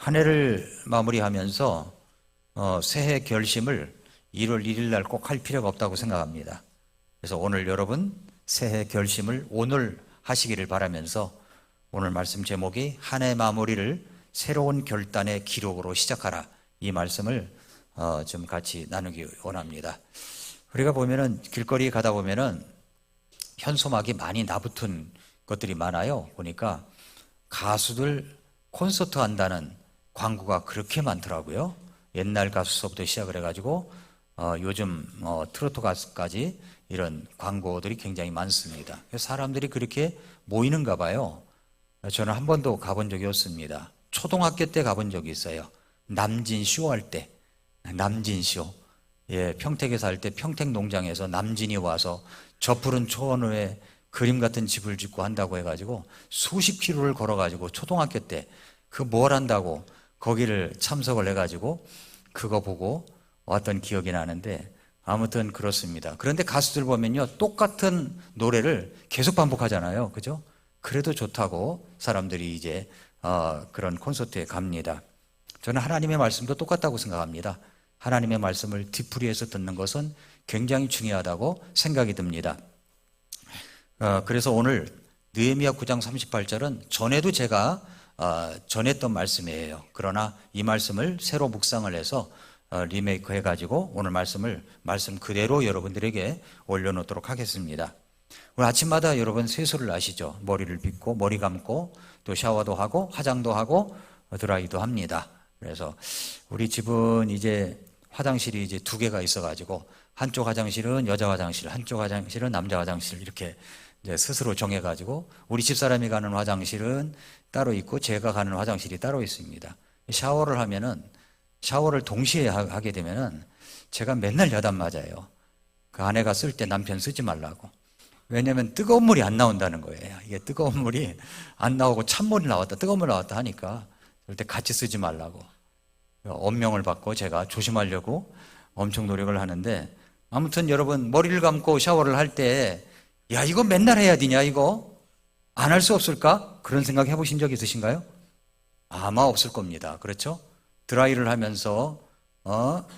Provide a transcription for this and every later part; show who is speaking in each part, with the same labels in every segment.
Speaker 1: 한 해를 마무리하면서 새해 결심을 1월 1일 날 꼭 할 필요가 없다고 생각합니다. 그래서 오늘 여러분 새해 결심을 오늘 하시기를 바라면서 오늘 말씀 제목이 한 해 마무리를 새로운 결단의 기록으로 시작하라, 이 말씀을 좀 같이 나누기 원합니다. 우리가 보면은 길거리에 가다 보면은 현수막이 많이 나붙은 것들이 많아요. 보니까 가수들 콘서트 한다는 광고가 그렇게 많더라고요. 옛날 가수서부터 시작을 해가지고 요즘 트로트 가수까지 이런 광고들이 굉장히 많습니다. 사람들이 그렇게 모이는가 봐요. 저는 한 번도 가본 적이 없습니다. 초등학교 때 가본 적이 있어요. 남진쇼 할 때, 남진쇼. 예, 평택에 살 때 평택농장에서 남진이 와서 저 푸른 초원 위에 그림 같은 집을 짓고 한다고 해가지고 수십 킬로를 걸어가지고 초등학교 때 그 뭘 한다고 거기를 참석을 해가지고 그거 보고 왔던 기억이 나는데, 아무튼 그렇습니다. 그런데 가수들 보면요, 똑같은 노래를 계속 반복하잖아요. 그죠? 그래도 좋다고 사람들이 이제 그런 콘서트에 갑니다. 저는 하나님의 말씀도 똑같다고 생각합니다. 하나님의 말씀을 뒤풀이해서 듣는 것은 굉장히 중요하다고 생각이 듭니다. 그래서 오늘 느헤미야 9장 38절은 전에도 제가 전했던 말씀이에요. 그러나 이 말씀을 새로 묵상을 해서 리메이크 해가지고 오늘 말씀 그대로 여러분들에게 올려놓도록 하겠습니다. 오늘 아침마다 여러분 세수를 하시죠. 머리를 빗고 머리 감고 또 샤워도 하고 화장도 하고 드라이도 합니다. 그래서 우리 집은 이제 화장실이 이제 두 개가 있어가지고 한쪽 화장실은 여자 화장실, 한쪽 화장실은 남자 화장실, 이렇게 이제 스스로 정해가지고 우리 집사람이 가는 화장실은 따로 있고 제가 가는 화장실이 따로 있습니다. 샤워를 하면은, 샤워를 동시에 하게 되면은 제가 맨날 야단 맞아요. 그 아내가 쓸 때 남편 쓰지 말라고. 왜냐면 뜨거운 물이 안 나온다는 거예요. 이게 뜨거운 물이 안 나오고 찬물이 나왔다, 뜨거운 물이 나왔다 하니까 절대 같이 쓰지 말라고 엄명을 받고 제가 조심하려고 엄청 노력을 하는데, 아무튼 여러분 머리를 감고 샤워를 할 때 야, 이거 맨날 해야 되냐, 이거 안 할 수 없을까? 그런 생각 해보신 적 있으신가요? 아마 없을 겁니다. 그렇죠? 드라이를 하면서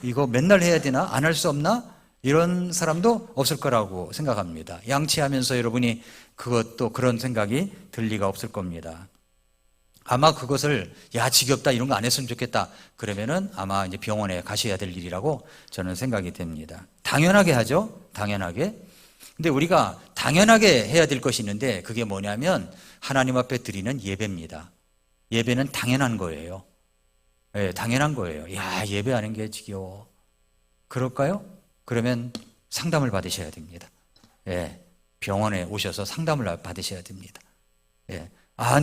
Speaker 1: 이거 맨날 해야 되나? 안 할 수 없나? 이런 사람도 없을 거라고 생각합니다. 양치하면서 여러분이 그것도 그런 생각이 들 리가 없을 겁니다. 아마 그것을 야, 지겹다, 이런 거 안 했으면 좋겠다 그러면은 아마 이제 병원에 가셔야 될 일이라고 저는 생각이 됩니다. 당연하게 하죠. 당연하게. 근데 우리가 당연하게 해야 될 것이 있는데 그게 뭐냐면 하나님 앞에 드리는 예배입니다. 예배는 당연한 거예요. 예, 당연한 거예요. 야, 예배하는 게 지겨워. 그럴까요? 그러면 상담을 받으셔야 됩니다. 예, 병원에 오셔서 상담을 받으셔야 됩니다. 예,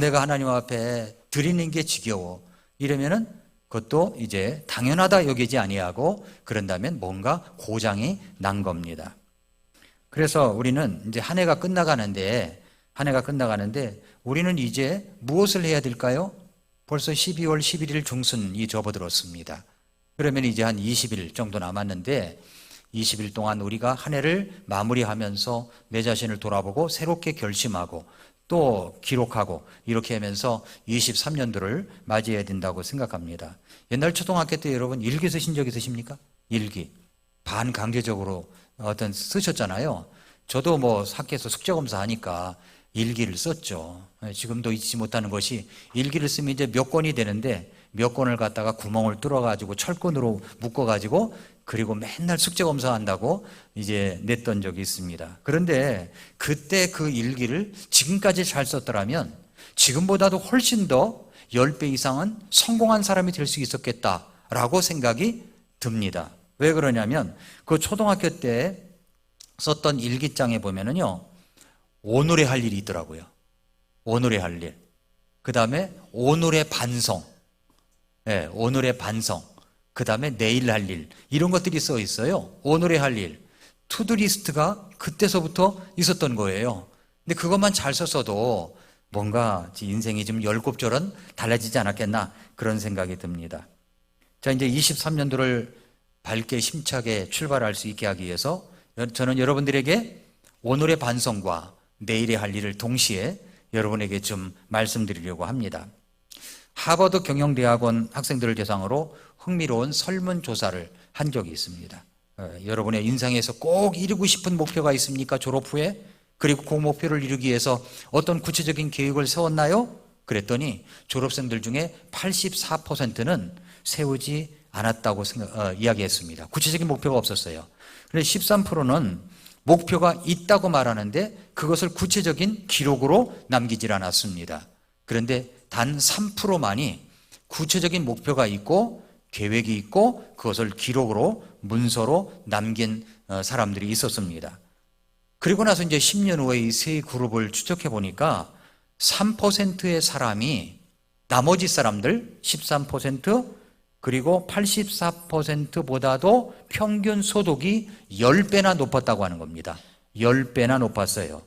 Speaker 1: 내가 하나님 앞에 드리는 게 지겨워. 이러면은 그것도 이제 당연하다 여기지 아니하고 그런다면 뭔가 고장이 난 겁니다. 그래서 우리는 이제 한 해가 끝나가는데 우리는 이제 무엇을 해야 될까요? 벌써 12월 11일 중순이 접어들었습니다. 그러면 이제 한 20일 정도 남았는데 20일 동안 우리가 한 해를 마무리하면서 내 자신을 돌아보고 새롭게 결심하고 또 기록하고 이렇게 하면서 23년도를 맞이해야 된다고 생각합니다. 옛날 초등학교 때 여러분 일기 쓰신 적 있으십니까? 일기. 반강제적으로 쓰셨잖아요. 저도 뭐 학교에서 숙제검사 하니까 일기를 썼죠. 지금도 잊지 못하는 것이, 일기를 쓰면 이제 몇 권이 되는데 몇 권을 갖다가 구멍을 뚫어가지고 철근으로 묶어가지고 그리고 맨날 숙제검사 한다고 이제 냈던 적이 있습니다. 그런데 그때 그 일기를 지금까지 잘 썼더라면 지금보다도 훨씬 더 10배 이상은 성공한 사람이 될 수 있었겠다라고 생각이 듭니다. 왜 그러냐면 그 초등학교 때 썼던 일기장에 보면은요, 오늘의 할 일이 있더라고요. 오늘의 할 일. 그 다음에 오늘의 반성. 네, 오늘의 반성. 그 다음에 내일 할 일. 이런 것들이 써 있어요. 오늘의 할 일. 투두리스트가 그때서부터 있었던 거예요. 근데 그것만 잘 썼어도 뭔가 인생이 좀 열곱절은 달라지지 않았겠나, 그런 생각이 듭니다. 자, 이제 23년도를 밝게 힘차게 출발할 수 있게 하기 위해서 저는 여러분들에게 오늘의 반성과 내일의 할 일을 동시에 여러분에게 좀 말씀드리려고 합니다. 하버드 경영대학원 학생들을 대상으로 흥미로운 설문조사를 한 적이 있습니다. 여러분의 인생에서 꼭 이루고 싶은 목표가 있습니까? 졸업 후에? 그리고 그 목표를 이루기 위해서 어떤 구체적인 계획을 세웠나요? 그랬더니 졸업생들 중에 84%는 세우지 않았다고 이야기했습니다. 구체적인 목표가 없었어요. 그런데 13%는 목표가 있다고 말하는데 그것을 구체적인 기록으로 남기질 않았습니다. 그런데 단 3%만이 구체적인 목표가 있고 계획이 있고 그것을 기록으로 문서로 남긴 사람들이 있었습니다. 그리고 나서 이제 10년 후에 이 세 그룹을 추적해 보니까 3%의 사람이 나머지 사람들 13% 그리고 84%보다도 평균 소득이 10배나 높았다고 하는 겁니다. 10배나 높았어요.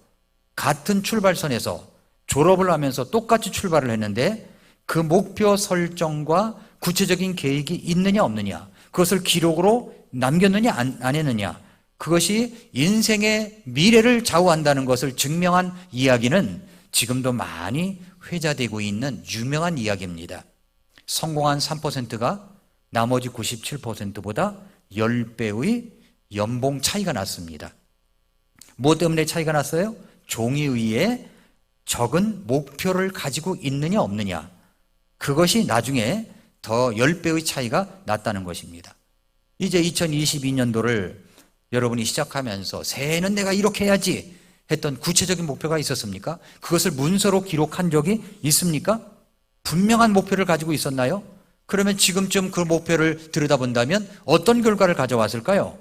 Speaker 1: 같은 출발선에서 졸업을 하면서 똑같이 출발을 했는데 그 목표 설정과 구체적인 계획이 있느냐 없느냐, 그것을 기록으로 남겼느냐 안 했느냐, 그것이 인생의 미래를 좌우한다는 것을 증명한 이야기는 지금도 많이 회자되고 있는 유명한 이야기입니다. 성공한 3%가 나머지 97%보다 10배의 연봉 차이가 났습니다. 뭐 때문에 차이가 났어요? 종이 위에 적은 목표를 가지고 있느냐 없느냐, 그것이 나중에 더 10배의 차이가 났다는 것입니다. 이제 2022년도를 여러분이 시작하면서 새해는 내가 이렇게 해야지 했던 구체적인 목표가 있었습니까? 그것을 문서로 기록한 적이 있습니까? 분명한 목표를 가지고 있었나요? 그러면 지금쯤 그 목표를 들여다본다면 어떤 결과를 가져왔을까요?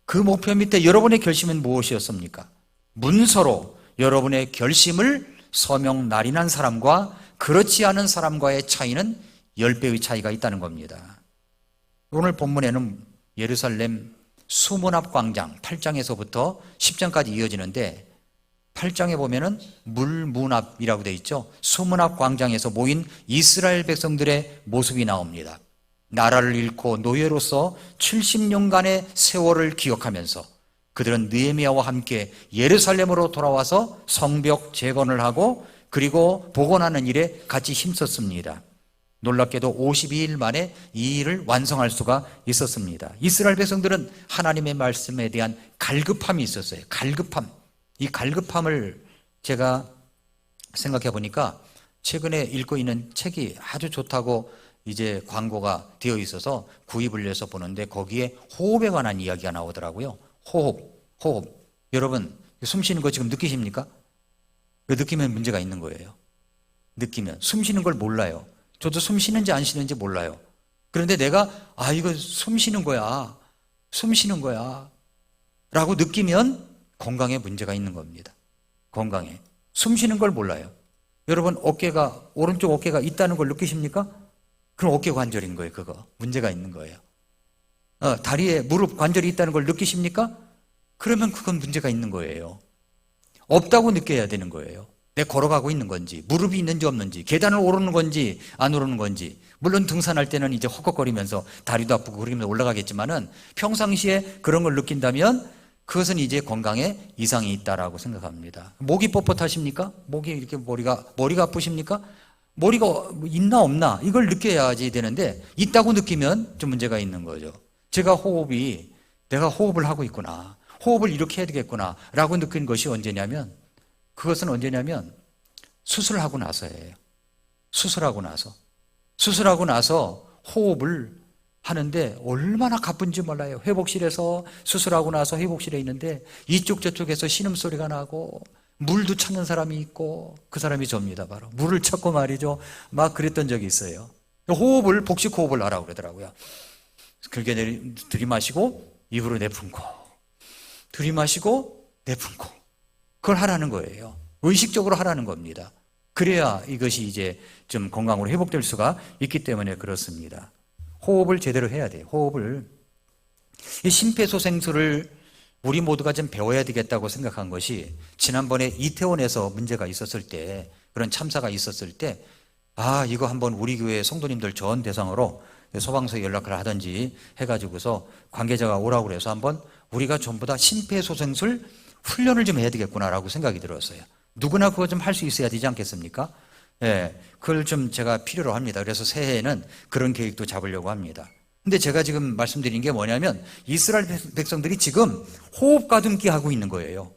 Speaker 1: 그 목표 밑에 여러분의 결심은 무엇이었습니까? 문서로 여러분의 결심을 서명 날인한 사람과 그렇지 않은 사람과의 차이는 10배의 차이가 있다는 겁니다. 오늘 본문에는 예루살렘 수문 앞 광장 8장에서부터 10장까지 이어지는데 8장에 보면은 물문 앞이라고 되어 있죠. 수문 앞 광장에서 모인 이스라엘 백성들의 모습이 나옵니다. 나라를 잃고 노예로서 70년간의 세월을 기억하면서 그들은 느헤미야와 함께 예루살렘으로 돌아와서 성벽 재건을 하고 그리고 복원하는 일에 같이 힘썼습니다. 놀랍게도 52일 만에 이 일을 완성할 수가 있었습니다. 이스라엘 백성들은 하나님의 말씀에 대한 갈급함이 있었어요. 갈급함. 이 갈급함을 제가 생각해 보니까 최근에 읽고 있는 책이 아주 좋다고 이제 광고가 되어 있어서 구입을 해서 보는데 거기에 호흡에 관한 이야기가 나오더라고요. 호흡. 여러분, 숨 쉬는 거 지금 느끼십니까? 느끼면 문제가 있는 거예요. 느끼면. 숨 쉬는 걸 몰라요. 저도 숨 쉬는지 안 쉬는지 몰라요. 그런데 내가 이거 숨 쉬는 거야 라고 느끼면 건강에 문제가 있는 겁니다. 건강에. 숨 쉬는 걸 몰라요. 여러분 오른쪽 어깨가 있다는 걸 느끼십니까? 그럼 어깨 관절인 거예요. 그거 문제가 있는 거예요. 다리에 무릎 관절이 있다는 걸 느끼십니까? 그러면 그건 문제가 있는 거예요. 없다고 느껴야 되는 거예요. 내가 걸어가고 있는 건지, 무릎이 있는지 없는지, 계단을 오르는 건지 안 오르는 건지. 물론 등산할 때는 이제 헉헉거리면서 다리도 아프고 그러면서 올라가겠지만은 평상시에 그런 걸 느낀다면 그것은 이제 건강에 이상이 있다라고 생각합니다. 목이 뻣뻣하십니까? 목이 이렇게 머리가 아프십니까? 머리가 있나 없나 이걸 느껴야지 되는데 있다고 느끼면 좀 문제가 있는 거죠. 내가 호흡을 하고 있구나, 호흡을 이렇게 해야 되겠구나 라고 느낀 것이 언제냐면 그것은 언제냐면 수술하고 나서예요. 수술하고 나서 호흡을 하는데 얼마나 가쁜지 몰라요. 회복실에서 수술하고 나서 회복실에 있는데 이쪽 저쪽에서 신음소리가 나고 물도 찾는 사람이 있고 그 사람이 접니다. 바로 물을 찾고 말이죠. 막 그랬던 적이 있어요. 호흡을 복식 호흡을 하라고 그러더라고요. 그렇게 들이마시고 입으로 내뿜고 들이마시고 내뿜고 그걸 하라는 거예요. 의식적으로 하라는 겁니다. 그래야 이것이 이제 좀 건강으로 회복될 수가 있기 때문에 그렇습니다. 호흡을 제대로 해야 돼요. 이 심폐소생술을 우리 모두가 좀 배워야 되겠다고 생각한 것이 지난번에 이태원에서 문제가 있었을 때, 그런 참사가 있었을 때 이거 한번 우리 교회 성도님들 전 대상으로 소방서에 연락을 하든지 해가지고서 관계자가 오라고 그래서 한번 우리가 전부 다 심폐소생술 훈련을 좀 해야 되겠구나라고 생각이 들었어요. 누구나 그거 좀 할 수 있어야 되지 않겠습니까? 그걸 좀 제가 필요로 합니다. 그래서 새해에는 그런 계획도 잡으려고 합니다. 근데 제가 지금 말씀드린 게 뭐냐면 이스라엘 백성들이 지금 호흡 가둔기 하고 있는 거예요.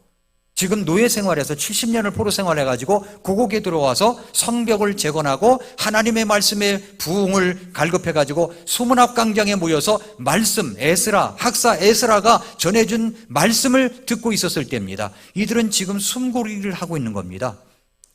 Speaker 1: 지금 노예 생활에서 70년을 포로 생활해가지고 고국에 들어와서 성벽을 재건하고 하나님의 말씀의 부흥을 갈급해가지고 수문학 광장에 모여서 말씀, 에스라, 학사 에스라가 전해준 말씀을 듣고 있었을 때입니다. 이들은 지금 숨고르기를 하고 있는 겁니다.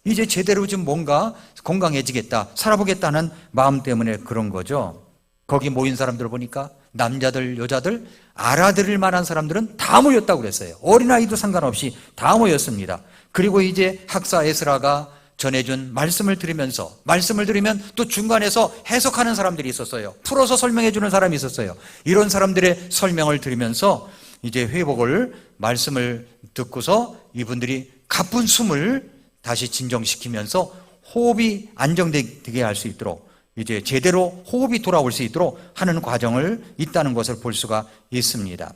Speaker 1: 이제 제대로 좀 뭔가 건강해지겠다, 살아보겠다는 마음 때문에 그런 거죠. 거기 모인 사람들 보니까 남자들, 여자들, 알아들을 만한 사람들은 다 모였다고 그랬어요. 어린아이도 상관없이 다 모였습니다. 그리고 이제 학사 에스라가 전해준 말씀을 들으면서, 말씀을 들으면 또 중간에서 해석하는 사람들이 있었어요. 풀어서 설명해 주는 사람이 있었어요. 이런 사람들의 설명을 들으면서 이제 회복을, 말씀을 듣고서 이분들이 가쁜 숨을 다시 진정시키면서 호흡이 안정되게 할 수 있도록, 이제 제대로 호흡이 돌아올 수 있도록 하는 과정을 있다는 것을 볼 수가 있습니다.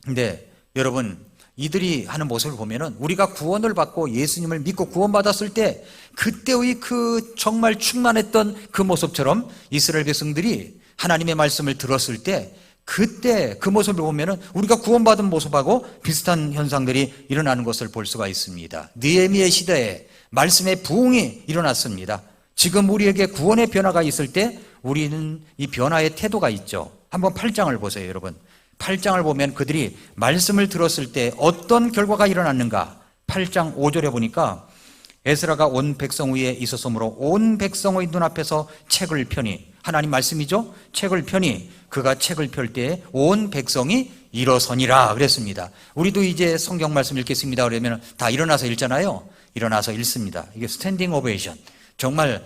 Speaker 1: 근데 여러분, 이들이 하는 모습을 보면은 우리가 구원을 받고 예수님을 믿고 구원받았을 때 그때의 그 정말 충만했던 그 모습처럼 이스라엘 백성들이 하나님의 말씀을 들었을 때 그때 그 모습을 보면은 우리가 구원받은 모습하고 비슷한 현상들이 일어나는 것을 볼 수가 있습니다. 느헤미야 시대에 말씀의 부흥이 일어났습니다. 지금 우리에게 구원의 변화가 있을 때 우리는 이 변화의 태도가 있죠. 한번 8장을 보세요, 여러분. 8장을 보면 그들이 말씀을 들었을 때 어떤 결과가 일어났는가. 8장 5절에 보니까 에스라가 온 백성 위에 있었으므로 온 백성의 눈앞에서 책을 펴니, 하나님 말씀이죠. 책을 펴니 그가 책을 펼 때 온 백성이 일어서니라 그랬습니다. 우리도 이제 성경 말씀 읽겠습니다 그러면 다 일어나서 읽잖아요. 일어나서 읽습니다. 이게 스탠딩 오베이션. 정말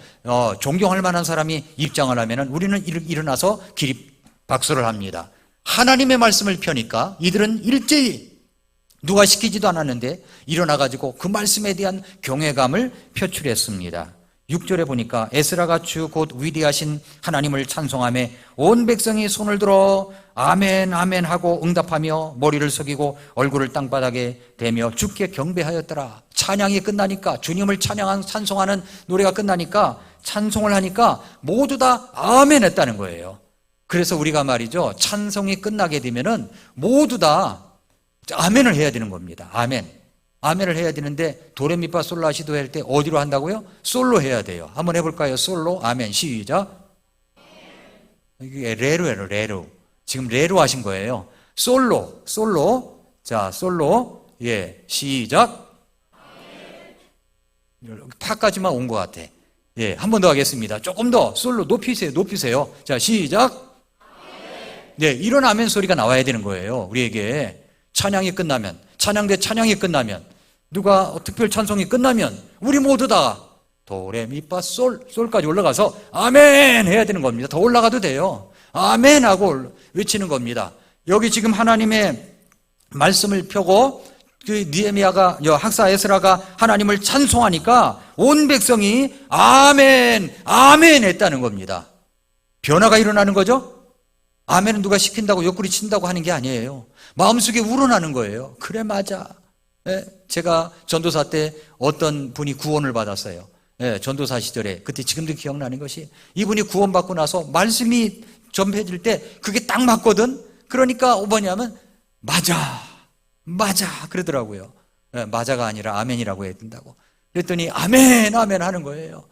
Speaker 1: 존경할 만한 사람이 입장을 하면은 우리는 일어나서 기립 박수를 합니다. 하나님의 말씀을 펴니까 이들은 일제히 누가 시키지도 않았는데 일어나가지고 그 말씀에 대한 경외감을 표출했습니다. 6절에 보니까 에스라가 주 곧 위대하신 하나님을 찬송하며 온 백성이 손을 들어 아멘 아멘 하고 응답하며 머리를 숙이고 얼굴을 땅바닥에 대며 주께 경배하였더라. 찬양이 끝나니까, 주님을 찬송하는 노래가 끝나니까, 찬송을 하니까 모두 다 아멘 했다는 거예요. 그래서 우리가 말이죠, 찬송이 끝나게 되면은 모두 다 아멘을 해야 되는 겁니다. 아멘. 아멘을 해야 되는데 도레미파 솔라시도 할 때 어디로 한다고요? 솔로 해야 돼요. 한번 해볼까요? 솔로 아멘. 시작. 이게 레로예요. 레로. 지금 레로 하신 거예요. 솔로. 자, 솔로. 예, 시작. 파까지만 온 것 같아. 예, 한 번 더 하겠습니다. 조금 더 솔로 높이세요. 자, 시작. 네, 이런 아멘 소리가 나와야 되는 거예요. 우리에게 찬양이 끝나면, 찬양대 찬양이 끝나면, 누가 특별 찬송이 끝나면 우리 모두 다 도레미파 솔까지 올라가서 아멘 해야 되는 겁니다. 더 올라가도 돼요. 아멘 하고 외치는 겁니다. 여기 지금 하나님의 말씀을 펴고 그 느헤미야가, 학사 에스라가 하나님을 찬송하니까 온 백성이 아멘 아멘 했다는 겁니다. 변화가 일어나는 거죠. 아멘은 누가 시킨다고 옆구리 친다고 하는 게 아니에요. 마음속에 우러나는 거예요. 그래, 맞아. 예, 제가 전도사 때 어떤 분이 구원을 받았어요. 예, 전도사 시절에. 그때 지금도 기억나는 것이, 이분이 구원받고 나서 말씀이 전해질 때 그게 딱 맞거든. 그러니까 뭐냐면 맞아 그러더라고요. 예, 맞아가 아니라 아멘이라고 해야 된다고. 그랬더니 아멘 아멘 하는 거예요.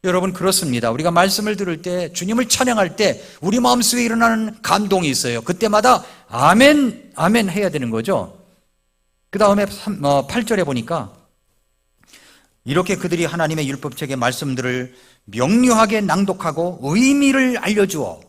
Speaker 1: 여러분, 그렇습니다. 우리가 말씀을 들을 때, 주님을 찬양할 때 우리 마음속에 일어나는 감동이 있어요. 그때마다 아멘 아멘 해야 되는 거죠. 그 다음에 8절에 보니까 이렇게 그들이 하나님의 율법책의 말씀들을 명료하게 낭독하고 의미를 알려주어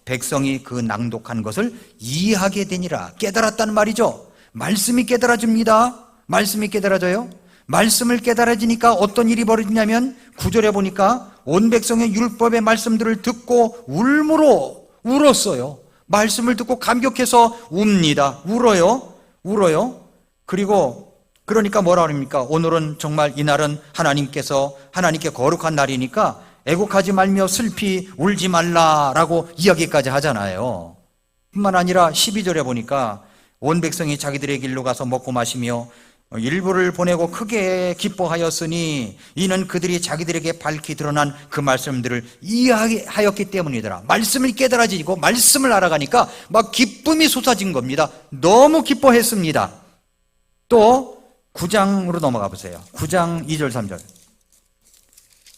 Speaker 1: 백성이 그 낭독한 것을 이해하게 되니라. 깨달았다는 말이죠. 말씀이 깨달아집니다. 말씀이 깨달아져요. 말씀을 깨달아지니까 어떤 일이 벌어지냐면 9절에 보니까 온 백성의 율법의 말씀들을 듣고 울었어요. 말씀을 듣고 감격해서 웁니다. 울어요. 그리고 그러니까 뭐라 합니까? 오늘은 정말 이날은 하나님께 거룩한 날이니까 애곡하지 말며 슬피 울지 말라라고 이야기까지 하잖아요. 뿐만 아니라 12절에 보니까 온 백성이 자기들의 길로 가서 먹고 마시며 일부를 보내고 크게 기뻐하였으니 이는 그들이 자기들에게 밝히 드러난 그 말씀들을 이해하였기 때문이더라. 말씀을 깨달아지고 말씀을 알아가니까 막 기쁨이 솟아진 겁니다. 너무 기뻐했습니다. 또 9장으로 넘어가 보세요. 9장 2절 3절.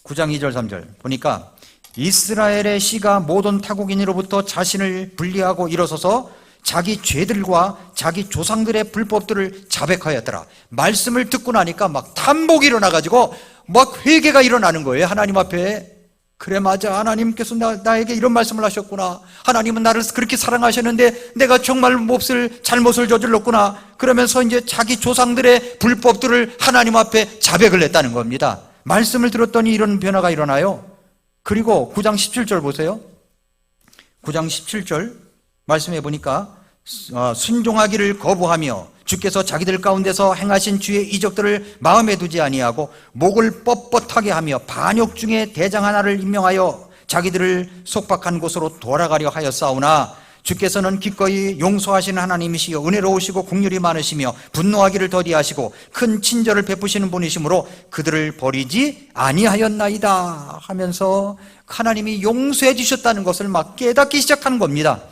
Speaker 1: 9장 2절 3절 보니까 이스라엘의 씨가 모든 타국인으로부터 자신을 분리하고 일어서서 자기 죄들과 자기 조상들의 불법들을 자백하였더라. 말씀을 듣고 나니까 막 탄복이 일어나가지고 막 회개가 일어나는 거예요. 하나님 앞에. 그래, 맞아. 하나님께서 나에게 이런 말씀을 하셨구나. 하나님은 나를 그렇게 사랑하셨는데 내가 정말 잘못을 저질렀구나. 그러면서 이제 자기 조상들의 불법들을 하나님 앞에 자백을 했다는 겁니다. 말씀을 들었더니 이런 변화가 일어나요. 그리고 9장 17절 보세요. 9장 17절 말씀해 보니까 순종하기를 거부하며 주께서 자기들 가운데서 행하신 주의 이적들을 마음에 두지 아니하고 목을 뻣뻣하게 하며 반역 중에 대장 하나를 임명하여 자기들을 속박한 곳으로 돌아가려 하였사오나 주께서는 기꺼이 용서하시는 하나님이시여 은혜로우시고 긍휼이 많으시며 분노하기를 더디하시고 큰 친절을 베푸시는 분이시므로 그들을 버리지 아니하였나이다 하면서 하나님이 용서해 주셨다는 것을 막 깨닫기 시작하는 겁니다.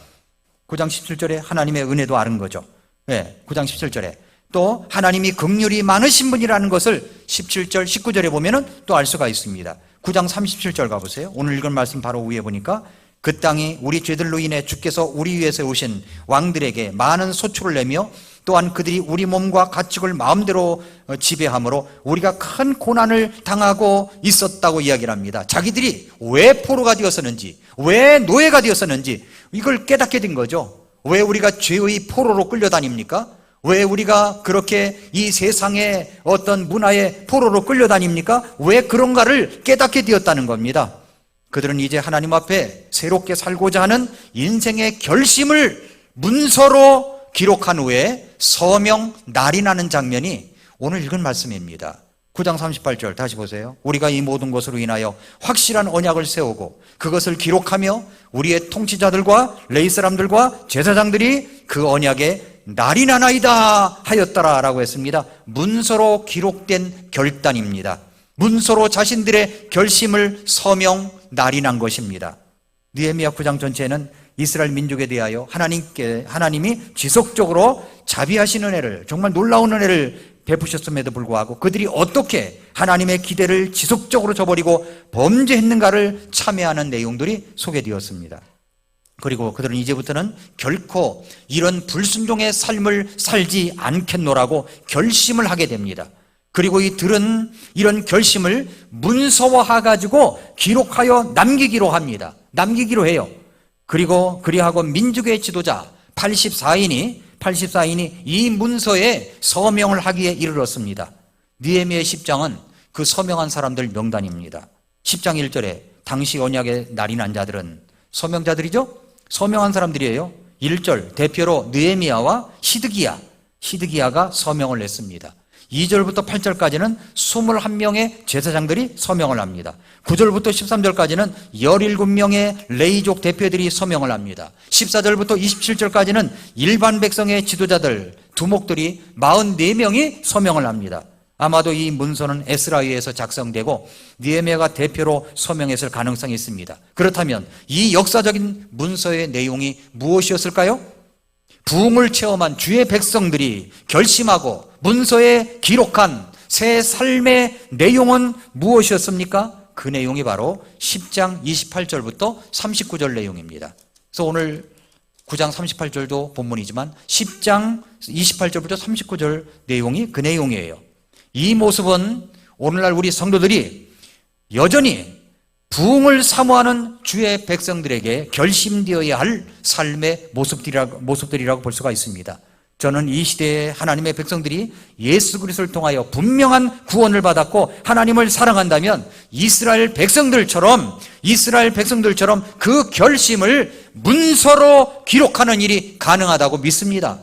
Speaker 1: 9장 17절에 하나님의 은혜도 아는 거죠. 네, 9장 17절에 또 하나님이 긍휼이 많으신 분이라는 것을 17절 19절에 보면은 또 알 수가 있습니다. 9장 37절 가보세요. 오늘 읽은 말씀 바로 위에 보니까 그 땅이 우리 죄들로 인해 주께서 우리 위에 세우신 왕들에게 많은 소출을 내며 또한 그들이 우리 몸과 가축을 마음대로 지배함으로 우리가 큰 고난을 당하고 있었다고 이야기를 합니다. 자기들이 왜 포로가 되었었는지, 왜 노예가 되었었는지 이걸 깨닫게 된 거죠. 왜 우리가 죄의 포로로 끌려다닙니까? 왜 우리가 그렇게 이 세상의 어떤 문화의 포로로 끌려다닙니까? 왜 그런가를 깨닫게 되었다는 겁니다. 그들은 이제 하나님 앞에 새롭게 살고자 하는 인생의 결심을 문서로 기록한 후에 서명 날인하는 장면이 오늘 읽은 말씀입니다. 9장 38절 다시 보세요. 우리가 이 모든 것으로 인하여 확실한 언약을 세우고 그것을 기록하며 우리의 통치자들과 레위 사람들과 제사장들이 그 언약에 날인하나이다 하였더라 라고 했습니다. 문서로 기록된 결단입니다. 문서로 자신들의 결심을 서명 날인한 것입니다. 느헤미야 9장 전체에는 이스라엘 민족에 대하여 하나님이 지속적으로 자비하신 은혜를, 정말 놀라운 은혜를 베푸셨음에도 불구하고 그들이 어떻게 하나님의 기대를 지속적으로 저버리고 범죄했는가를 참회하는 내용들이 소개되었습니다. 그리고 그들은 이제부터는 결코 이런 불순종의 삶을 살지 않겠노라고 결심을 하게 됩니다. 그리고 이들은 이런 결심을 문서화해가지고 기록하여 남기기로 합니다. 남기기로 해요. 그리고 그리하고 민족의 지도자 84인이 이 문서에 서명을 하기에 이르렀습니다. 느헤미야 10장은 그 서명한 사람들 명단입니다. 10장 1절에 당시 언약의 날인한 자들은 서명자들이죠? 서명한 사람들이에요. 1절 대표로 느헤미야와 시드기야가 서명을 냈습니다. 2절부터 8절까지는 21명의 제사장들이 서명을 합니다. 9절부터 13절까지는 17명의 레위족 대표들이 서명을 합니다. 14절부터 27절까지는 일반 백성의 지도자들, 두목들이 44명이 서명을 합니다. 아마도 이 문서는 에스라에 의해서 작성되고 느헤미야가 대표로 서명했을 가능성이 있습니다. 그렇다면 이 역사적인 문서의 내용이 무엇이었을까요? 부흥을 체험한 주의 백성들이 결심하고 문서에 기록한 새 삶의 내용은 무엇이었습니까? 그 내용이 바로 10장 28절부터 39절 내용입니다. 그래서 오늘 9장 38절도 본문이지만 10장 28절부터 39절 내용이 그 내용이에요. 이 모습은 오늘날 우리 성도들이 여전히 부흥을 사모하는 주의 백성들에게 결심되어야 할 삶의 모습들이라고 볼 수가 있습니다. 저는 이 시대의 하나님의 백성들이 예수 그리스도를 통하여 분명한 구원을 받았고 하나님을 사랑한다면 이스라엘 백성들처럼 그 결심을 문서로 기록하는 일이 가능하다고 믿습니다.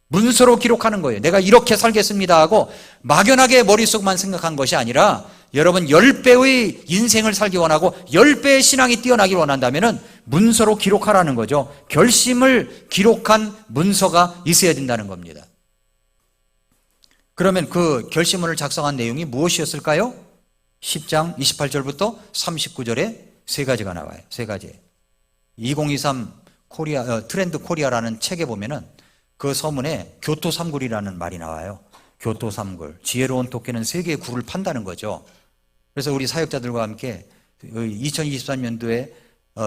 Speaker 1: 문서로 기록하는 거예요. 내가 이렇게 살겠습니다 하고 막연하게 머릿속만 생각한 것이 아니라 여러분 10배의 인생을 살기 원하고 10배의 신앙이 뛰어나길 원한다면 문서로 기록하라는 거죠. 결심을 기록한 문서가 있어야 된다는 겁니다. 그러면 그 결심문을 작성한 내용이 무엇이었을까요? 10장 28절부터 39절에 세 가지가 나와요. 세 가지. 2023 코리아, 트렌드 코리아라는 책에 보면은 그 서문에 교토삼굴이라는 말이 나와요. 교토삼굴. 지혜로운 토끼는 세 개의 굴을 판다는 거죠. 그래서 우리 사역자들과 함께 2023년도에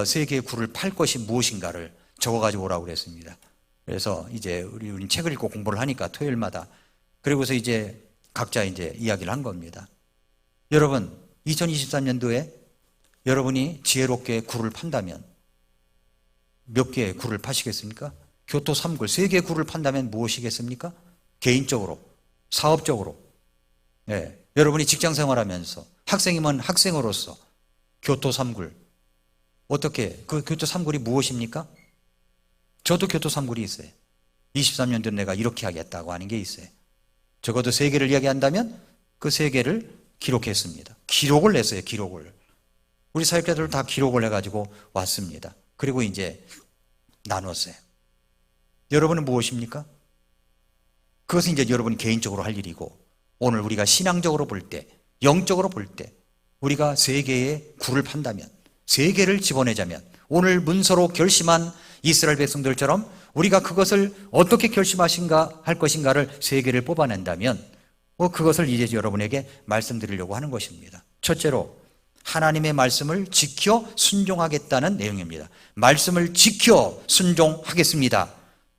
Speaker 1: 세 개의 굴을 팔 것이 무엇인가를 적어가지고 오라고 그랬습니다. 그래서 이제 우리 책을 읽고 공부를 하니까 토요일마다. 그리고서 이제 각자 이제 이야기를 한 겁니다. 여러분, 2023년도에 여러분이 지혜롭게 굴을 판다면 몇 개의 굴을 파시겠습니까? 교토 3굴, 3개의 굴을 판다면 무엇이겠습니까? 개인적으로, 사업적으로, 네, 여러분이 직장 생활하면서, 학생이면 학생으로서 교토 3굴, 어떻게, 그 교토 3굴이 무엇입니까? 저도 교토 3굴이 있어요. 23년도에 내가 이렇게 하겠다고 하는 게 있어요. 적어도 3개를 이야기한다면 그 3개를 기록했습니다. 기록을 냈어요, 기록을. 우리 사역자들 다 기록을 해가지고 왔습니다. 그리고 이제 나눴어요. 여러분은 무엇입니까? 그것은 이제 여러분이 개인적으로 할 일이고, 오늘 우리가 신앙적으로 볼 때, 영적으로 볼 때, 우리가 3개의 굴을 판다면, 3개를 집어내자면, 오늘 문서로 결심한 이스라엘 백성들처럼 우리가 그것을 어떻게 결심하신가 할 것인가를 3개를 뽑아낸다면, 그것을 이제 여러분에게 말씀드리려고 하는 것입니다. 첫째로, 하나님의 말씀을 지켜 순종하겠다는 내용입니다. 말씀을 지켜 순종하겠습니다.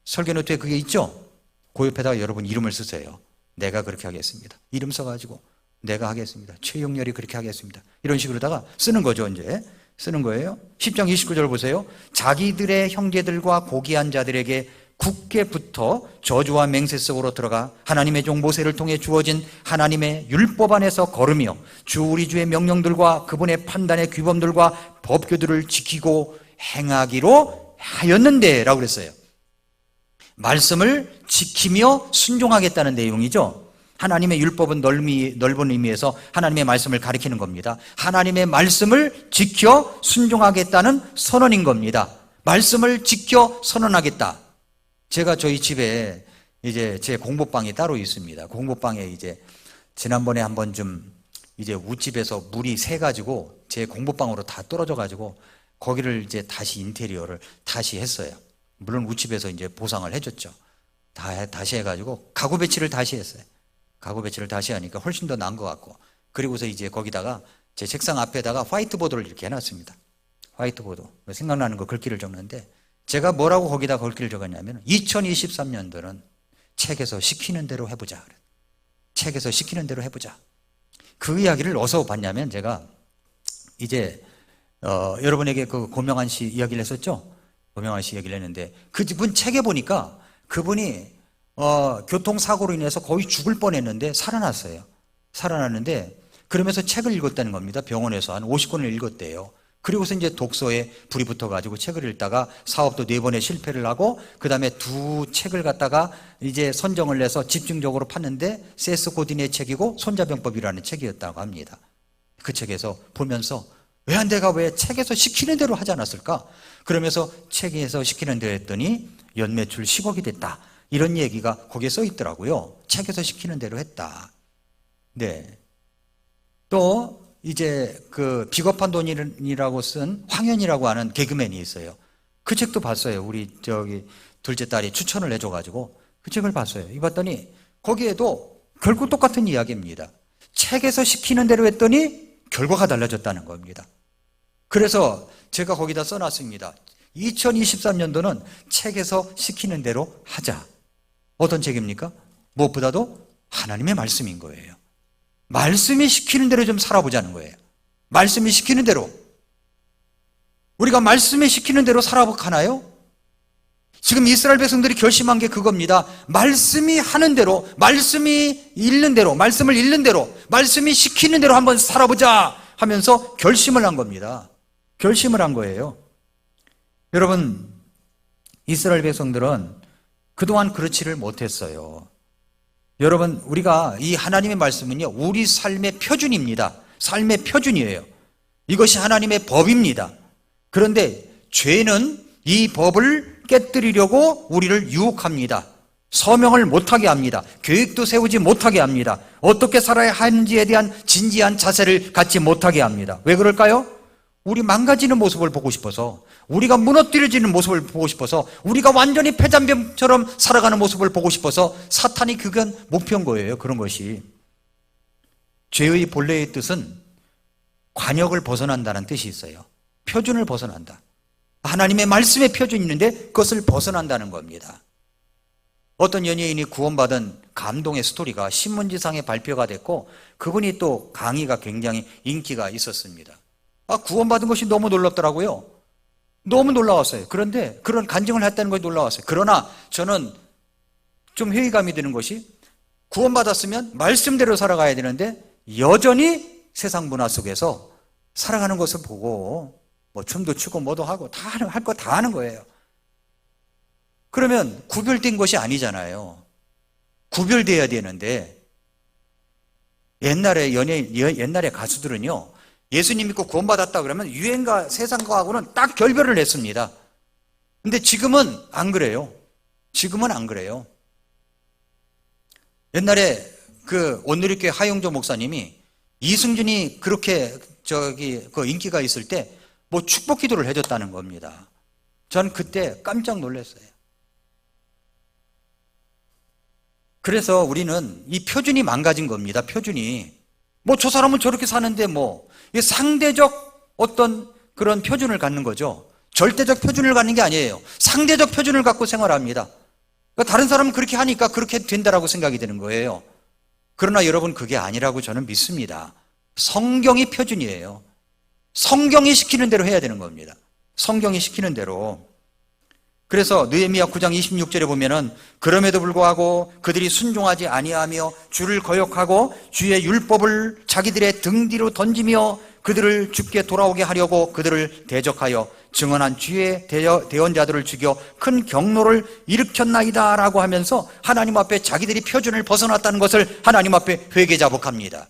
Speaker 1: 설교 노트에 그게 있죠? 그 옆에다가 여러분 이름을 쓰세요. 내가 그렇게 하겠습니다. 이름 써가지고 내가 하겠습니다. 최용렬이 그렇게 하겠습니다. 이런 식으로다가 쓰는 거죠. 이제 쓰는 거예요. 10장 29절 보세요. 자기들의 형제들과 고귀한 자들에게 굳게 붙어 저주와 맹세 속으로 들어가 하나님의 종 모세를 통해 주어진 하나님의 율법 안에서 걸으며 주 우리 주의 명령들과 그분의 판단의 규범들과 법규들을 지키고 행하기로 하였는데 라고 그랬어요. 말씀을 지키며 순종하겠다는 내용이죠. 하나님의 율법은 넓은 의미에서 하나님의 말씀을 가리키는 겁니다. 하나님의 말씀을 지켜 순종하겠다는 선언인 겁니다. 말씀을 지켜 선언하겠다. 제가 저희 집에 이제 제 공부방이 따로 있습니다. 공부방에 이제 지난번에 한번 좀 이제 우집에서 물이 새가지고 제 공부방으로 다 떨어져가지고 거기를 이제 다시 인테리어를 다시 했어요. 물론 우집에서 이제 보상을 해줬죠. 다시 해가지고 가구 배치를 다시 했어요. 가구 배치를 다시 하니까 훨씬 더 나은 것 같고, 그리고서 이제 거기다가 제 책상 앞에다가 화이트보드를 이렇게 해놨습니다. 화이트보드. 생각나는 거 글귀를 적는데, 제가 뭐라고 거기다 글귀를 적었냐면 2023년도는 책에서 시키는 대로 해보자. 책에서 시키는 대로 해보자. 그 이야기를 어디서 봤냐면 제가 이제 여러분에게 그 고명환 씨 이야기를 했었죠. 고명환 씨 이야기를 했는데 그분 책에 보니까 그분이 교통사고로 인해서 거의 죽을 뻔했는데 살아났어요. 살아났는데 그러면서 책을 읽었다는 겁니다. 병원에서 한 50권을 읽었대요. 그리고서 이제 독서에 불이 붙어가지고 책을 읽다가 사업도 4번의 실패를 하고, 그 다음에 2 책을 갖다가 이제 선정을 해서 집중적으로 팠는데, 세스 고딘의 책이고, 손자병법이라는 책이었다고 합니다. 그 책에서 보면서, 내가 왜 책에서 시키는 대로 하지 않았을까? 그러면서 책에서 시키는 대로 했더니, 연매출 10억이 됐다. 이런 얘기가 거기에 써 있더라고요. 책에서 시키는 대로 했다. 네. 또, 이제 그 비겁한 돈이라고 쓴 황현이라고 하는 개그맨이 있어요. 그 책도 봤어요. 우리 둘째 딸이 추천을 해줘가지고 그 책을 봤어요. 이 봤더니 거기에도 결국 똑같은 이야기입니다. 책에서 시키는 대로 했더니 결과가 달라졌다는 겁니다. 그래서 제가 거기다 써놨습니다. 2023년도는 책에서 시키는 대로 하자. 어떤 책입니까? 무엇보다도 하나님의 말씀인 거예요. 말씀이 시키는 대로 좀 살아보자는 거예요. 말씀이 시키는 대로. 우리가 말씀이 시키는 대로 살아가나요? 지금 이스라엘 백성들이 결심한 게 그겁니다. 말씀이 하는 대로, 말씀이 읽는 대로, 말씀을 읽는 대로, 말씀이 시키는 대로 한번 살아보자 하면서 결심을 한 겁니다. 결심을 한 거예요. 여러분, 이스라엘 백성들은 그동안 그렇지를 못했어요. 여러분, 우리가 이 하나님의 말씀은요, 우리 삶의 표준입니다. 삶의 표준이에요. 이것이 하나님의 법입니다. 그런데 죄는 이 법을 깨뜨리려고 우리를 유혹합니다. 서명을 못하게 합니다. 계획도 세우지 못하게 합니다. 어떻게 살아야 하는지에 대한 진지한 자세를 갖지 못하게 합니다. 왜 그럴까요? 우리 망가지는 모습을 보고 싶어서, 우리가 무너뜨려지는 모습을 보고 싶어서, 우리가 완전히 폐잔병처럼 살아가는 모습을 보고 싶어서 사탄이 그건 목표인 거예요. 그런 것이. 죄의 본래의 뜻은 관역을 벗어난다는 뜻이 있어요. 표준을 벗어난다. 하나님의 말씀의 표준이 있는데 그것을 벗어난다는 겁니다. 어떤 연예인이 구원받은 감동의 스토리가 신문지상에 발표가 됐고, 그분이 또 강의가 굉장히 인기가 있었습니다. 구원받은 것이 너무 놀랍더라고요. 너무 놀라웠어요. 그런데 그런 간증을 했다는 것이 놀라웠어요. 그러나 저는 좀 회의감이 드는 것이, 구원받았으면 말씀대로 살아가야 되는데 여전히 세상 문화 속에서 살아가는 것을 보고 뭐 춤도 추고 뭐도 하고 다 할 거 다 하는 거예요. 그러면 구별된 것이 아니잖아요. 구별돼야 되는데, 옛날에 가수들은요, 예수님 믿고 구원받았다 그러면 유행가 세상과하고는 딱 결별을 했습니다. 근데 지금은 안 그래요. 지금은 안 그래요. 옛날에 그 온누리교회 하용조 목사님이 이승준이 그렇게 그 인기가 있을 때 뭐 축복 기도를 해줬다는 겁니다. 전 그때 깜짝 놀랐어요. 그래서 우리는 이 표준이 망가진 겁니다. 표준이. 뭐 저 사람은 저렇게 사는데 뭐, 이게 상대적 어떤 그런 표준을 갖는 거죠. 절대적 표준을 갖는 게 아니에요. 상대적 표준을 갖고 생활합니다. 그러니까 다른 사람은 그렇게 하니까 그렇게 된다라고 생각이 되는 거예요. 그러나 여러분, 그게 아니라고 저는 믿습니다. 성경이 표준이에요. 성경이 시키는 대로 해야 되는 겁니다. 성경이 시키는 대로. 그래서 느헤미야 9장 26절에 보면은, 그럼에도 불구하고 그들이 순종하지 아니하며 주를 거역하고 주의 율법을 자기들의 등 뒤로 던지며 그들을 죽게 돌아오게 하려고 그들을 대적하여 증언한 주의 대언자들을 죽여 큰 경로를 일으켰나이다 라고 하면서 하나님 앞에 자기들이 표준을 벗어났다는 것을 하나님 앞에 회개자복합니다.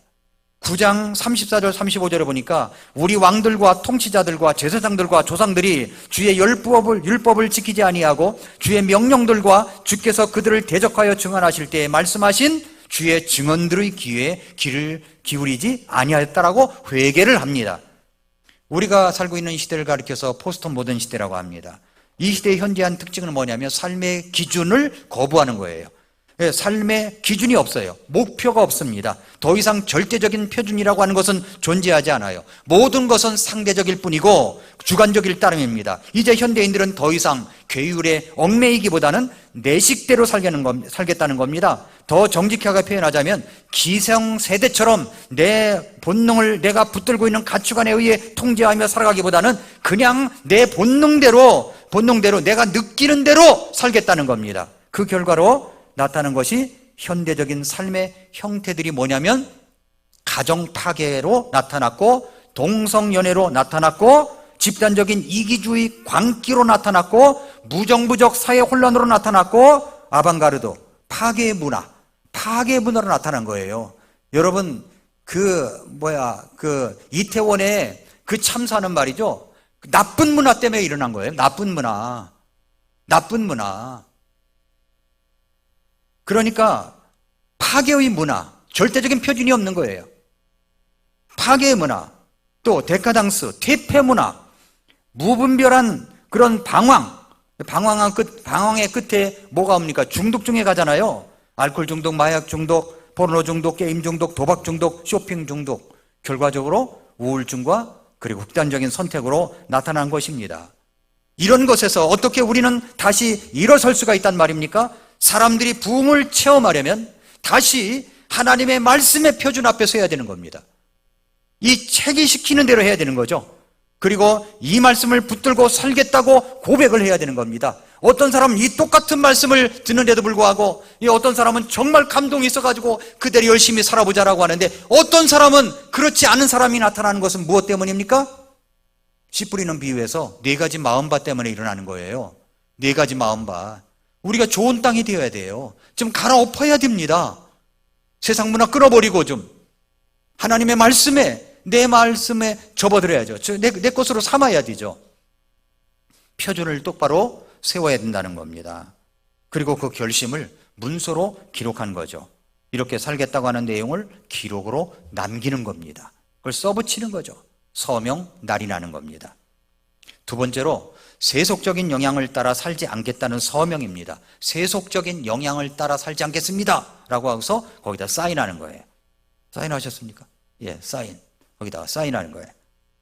Speaker 1: 9장 34절 35절에 보니까, 우리 왕들과 통치자들과 제사장들과 조상들이 주의 율법을 지키지 아니하고 주의 명령들과 주께서 그들을 대적하여 증언하실 때에 말씀하신 주의 증언들의 귀에 귀를 기울이지 아니하였다라고 회개를 합니다. 우리가 살고 있는 시대를 가리켜서 포스트 모던 시대라고 합니다. 이 시대의 현재한 특징은 뭐냐면 삶의 기준을 거부하는 거예요. 삶의 기준이 없어요. 목표가 없습니다. 더 이상 절대적인 표준이라고 하는 것은 존재하지 않아요. 모든 것은 상대적일 뿐이고 주관적일 따름입니다. 이제 현대인들은 더 이상 괴율에 얽매이기보다는 내 식대로 살겠다는 겁니다. 더 정직하게 표현하자면 기성세대처럼 내 본능을 내가 붙들고 있는 가치관에 의해 통제하며 살아가기보다는 그냥 내 본능대로 내가 느끼는 대로 살겠다는 겁니다. 그 결과로 나타나는 것이 현대적인 삶의 형태들이 뭐냐면, 가정 파괴로 나타났고, 동성연애로 나타났고, 집단적인 이기주의 광기로 나타났고, 무정부적 사회 혼란으로 나타났고, 아방가르도 파괴 문화로 나타난 거예요. 여러분, 이태원에 그 참사는 말이죠, 나쁜 문화 때문에 일어난 거예요. 나쁜 문화. 그러니까 파괴의 문화, 절대적인 표준이 없는 거예요. 파괴의 문화, 또 데카당스, 퇴폐 문화, 무분별한 그런 방황의 끝에 뭐가 옵니까? 중독중에 가잖아요. 알코올 중독, 마약 중독, 포르노 중독, 게임 중독, 도박 중독, 쇼핑 중독. 결과적으로 우울증과 그리고 극단적인 선택으로 나타난 것입니다. 이런 것에서 어떻게 우리는 다시 일어설 수가 있단 말입니까? 사람들이 부흥을 체험하려면 다시 하나님의 말씀의 표준 앞에 서야 되는 겁니다. 이 책이 시키는 대로 해야 되는 거죠. 그리고 이 말씀을 붙들고 살겠다고 고백을 해야 되는 겁니다. 어떤 사람은 이 똑같은 말씀을 듣는데도 불구하고, 어떤 사람은 정말 감동이 있어가지고 그대로 열심히 살아보자라고 하는데, 어떤 사람은 그렇지 않은 사람이 나타나는 것은 무엇 때문입니까? 씨 뿌리는 비유에서 4가지 마음밭 때문에 일어나는 거예요. 4가지 마음밭. 우리가 좋은 땅이 되어야 돼요. 좀 갈아엎어야 됩니다. 세상 문화 끌어버리고 좀 하나님의 말씀에, 내 말씀에 접어들어야죠. 내 것으로 삼아야 되죠. 표준을 똑바로 세워야 된다는 겁니다. 그리고 그 결심을 문서로 기록한 거죠. 이렇게 살겠다고 하는 내용을 기록으로 남기는 겁니다. 그걸 써붙이는 거죠. 서명, 날이 나는 겁니다. 두 번째로 세속적인 영향을 따라 살지 않겠다는 서명입니다. 세속적인 영향을 따라 살지 않겠습니다 라고 하고서 거기다 사인하는 거예요. 사인하셨습니까? 예, 사인. 거기다가 사인하는 거예요.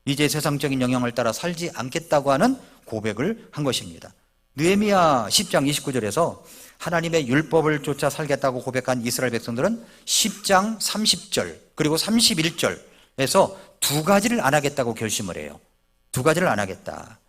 Speaker 1: 이제 세상적인 영향을 따라 살지 않겠다고 하는 고백을 한 것입니다. 느헤미야 10장 29절에서 하나님의 율법을 쫓아 살겠다고 고백한 이스라엘 백성들은 10장 30절 그리고 31절에서 두 가지를 안 하겠다고 결심을 해요. 두 가지를 안 하겠다.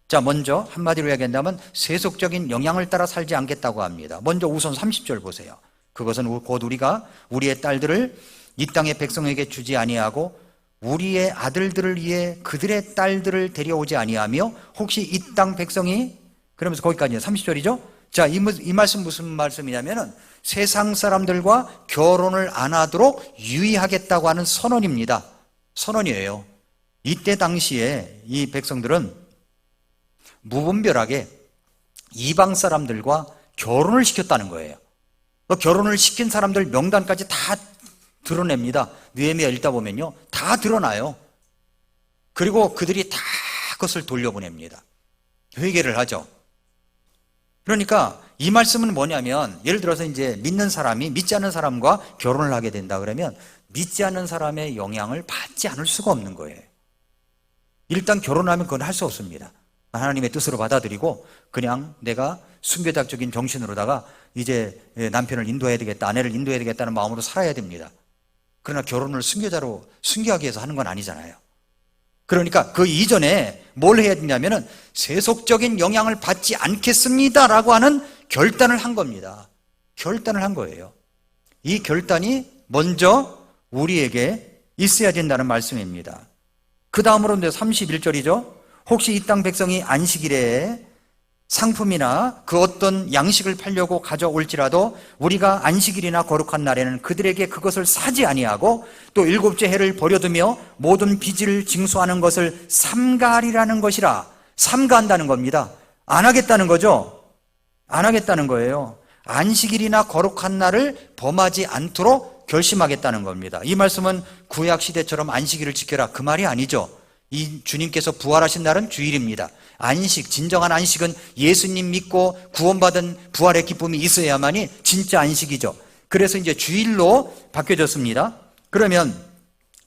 Speaker 1: 자, 먼저 한마디로 이야기한다면 세속적인 영향을 따라 살지 않겠다고 합니다. 먼저 우선 30절 보세요. 그것은 곧 우리가 우리의 딸들을 이 땅의 백성에게 주지 아니하고 우리의 아들들을 위해 그들의 딸들을 데려오지 아니하며 혹시 이 땅 백성이 그러면서 거기까지 30절이죠. 자, 이 말씀 무슨 말씀이냐면은 세상 사람들과 결혼을 안 하도록 유의하겠다고 하는 선언입니다. 선언이에요. 이때 당시에 이 백성들은 무분별하게 이방 사람들과 결혼을 시켰다는 거예요. 결혼을 시킨 사람들 명단까지 다 드러냅니다. 느헤미야 읽다 보면요, 다 드러나요. 그리고 그들이 다 그것을 돌려보냅니다. 회개를 하죠. 그러니까 이 말씀은 뭐냐면, 예를 들어서 이제 믿는 사람이 믿지 않는 사람과 결혼을 하게 된다 그러면 믿지 않는 사람의 영향을 받지 않을 수가 없는 거예요. 일단 결혼하면 그건 할 수 없습니다. 하나님의 뜻으로 받아들이고 그냥 내가 순교자적인 정신으로다가 이제 남편을 인도해야 되겠다, 아내를 인도해야 되겠다는 마음으로 살아야 됩니다. 그러나 결혼을 순교자로 순교하기 위해서 하는 건 아니잖아요. 그러니까 그 이전에 뭘 해야 되냐면은 세속적인 영향을 받지 않겠습니다라고 하는 결단을 한 겁니다. 결단을 한 거예요. 이 결단이 먼저 우리에게 있어야 된다는 말씀입니다. 그 다음으로 31절이죠. 혹시 이 땅 백성이 안식일에 상품이나 그 어떤 양식을 팔려고 가져올지라도 우리가 안식일이나 거룩한 날에는 그들에게 그것을 사지 아니하고 또 일곱째 해를 버려두며 모든 빚을 징수하는 것을 삼가리라는 것이라. 삼가한다는 겁니다. 안 하겠다는 거죠. 안 하겠다는 거예요. 안식일이나 거룩한 날을 범하지 않도록 결심하겠다는 겁니다. 이 말씀은 구약 시대처럼 안식일을 지켜라 그 말이 아니죠. 이 주님께서 부활하신 날은 주일입니다. 안식, 진정한 안식은 예수님 믿고 구원받은 부활의 기쁨이 있어야만이 진짜 안식이죠. 그래서 이제 주일로 바뀌어졌습니다. 그러면